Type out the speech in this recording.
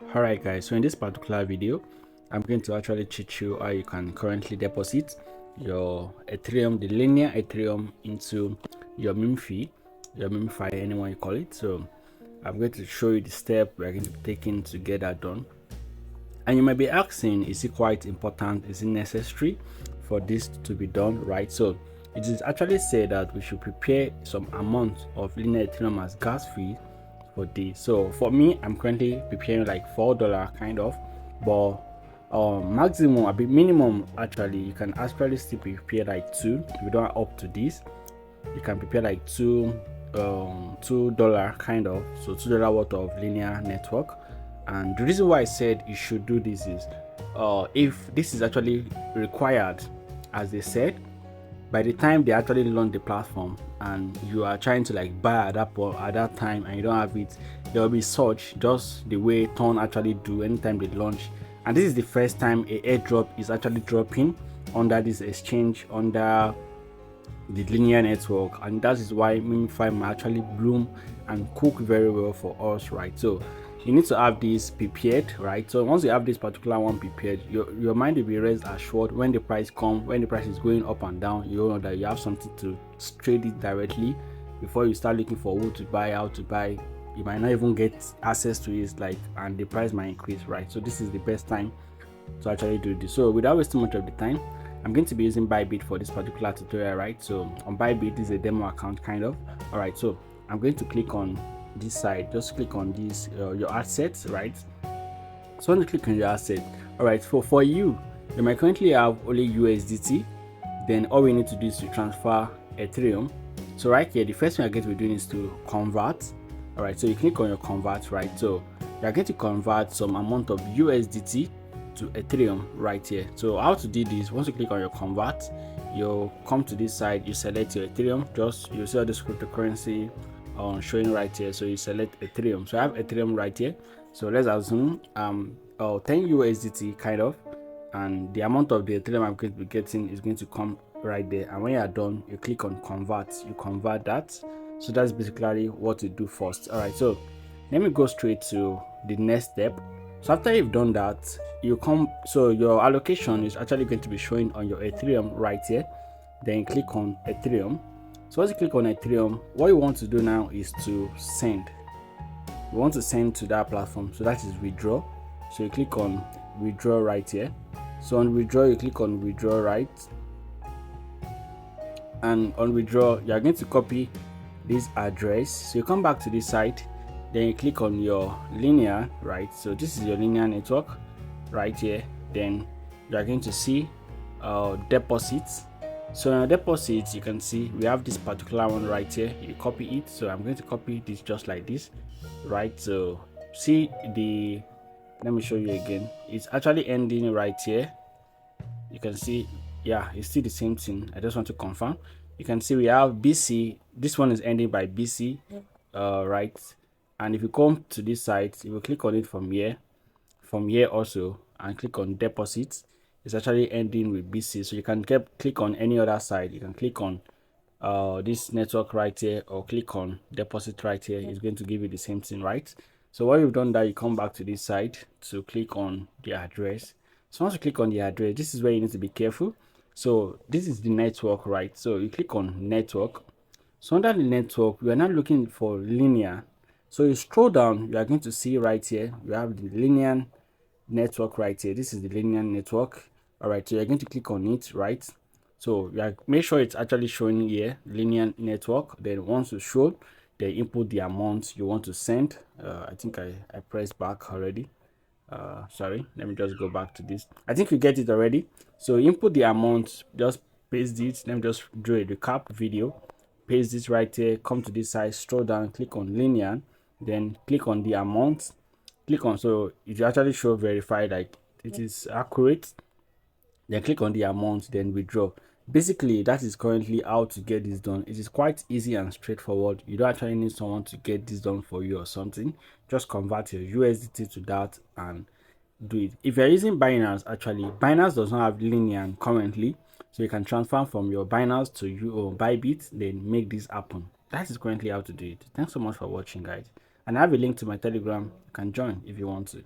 Alright guys, so in this particular video I'm going to actually teach you how you can currently deposit your Ethereum, the Linea Ethereum, into your Memefi, anyone you call it. So I'm going to show you the step we're going to be taking to get that done. And you might be asking, is it quite important, is it necessary for this to be done, right? So it is actually said that we should prepare some amount of Linea Ethereum as gas fee for this. So for me, I'm currently preparing like $4 kind of, but maximum, a bit minimum, actually you can actually still prepare like two. If you don't up to this, you can prepare like $2 kind of, so $2 worth of linear network. And the reason why I said you should do this is if this is actually required, as they said, by the time they actually launch the platform and you are trying to like buy at that time and you don't have it, there will be such, just the way Ton actually do anytime they launch. And this is the first time a airdrop is actually dropping under this exchange, under the linear network, and that is why Memefi might actually bloom and cook very well for us, right? So you need to have this prepared, right? So once you have this particular one prepared, your mind will be rest assured when the price comes, when the price is going up and down, you know that you have something to trade it directly before you start looking for who to buy, how to buy. You might not even get access to it, like, and the price might increase, right? So this is the best time to actually do this. So without wasting much of the time, I'm going to be using Bybit for this particular tutorial, right? So on Bybit, this is a demo account kind of. All right, so I'm going to click on this side, just click on this your assets, right? So when you click on your asset, all right, for you might currently have only USDT. Then all we need to do is to transfer Ethereum. So right here, the first thing I'm going to be doing is to convert. All right, so you click on your convert, right? So you're going to convert some amount of USDT to Ethereum right here. So how to do this? Once you click on your convert, you'll come to this side, you select your Ethereum, just you see all this cryptocurrency showing right here. So you select Ethereum. So I have Ethereum right here. So let's assume 10 USDT kind of, and the amount of the Ethereum I'm going to be getting is going to come right there. And when you are done, you click on convert, you convert that. So that's basically what you do first. All right, so let me go straight to the next step. So after you've done that, you come, so your allocation is actually going to be showing on your Ethereum right here. Then click on Ethereum. So once you click on Ethereum, what you want to do now is to send. You want to send to that platform, so that is withdraw. So you click on withdraw right here. So on withdraw, you click on withdraw right, and on withdraw, you are going to copy this address. So you come back to this site, then you click on your linear, right? So this is your linear network right here. Then you are going to see deposits. So in deposits, you can see we have this particular one right here. You copy it. So I'm going to copy this just like this, right? So see the, let me show you again. It's actually ending right here. You can see, yeah, it's still the same thing. I just want to confirm. You can see we have BC. This one is ending by BC, right? And if you come to this site, you will click on it from here also, and click on deposits. It's actually ending with BC. So you can click on any other side. You can click on this network right here, or click on deposit right here. It's going to give you the same thing, right? So while you've done that, you come back to this side to click on the address. So once you click on the address, this is where you need to be careful. So this is the network, right? So you click on network. So under the network, we are now looking for linear. So you scroll down, you are going to see right here, you have the linear network right here. This is the linear network. All right, so you're going to click on it, right? So you make sure it's actually showing here, linear network. Then once you show, they input the amount you want to send. I think I pressed back already. Sorry, let me just go back to this. I think you get it already. So input the amount, just paste it. Let me just do a recap video. Paste this right here, come to this side, scroll down, click on linear, then click on the amount, click on, so it actually show verify like it is accurate, then click on the amount, then withdraw. Basically, that is currently how to get this done. It is quite easy and straightforward. You don't actually need someone to get this done for you or something. Just convert your USDT to that and do it. If you're using Binance, actually Binance does not have linear currently, so you can transfer from your Binance to you or Bybit, then make this happen. That is currently how to do it. Thanks so much for watching, guys, and I have a link to my Telegram. You can join if you want to.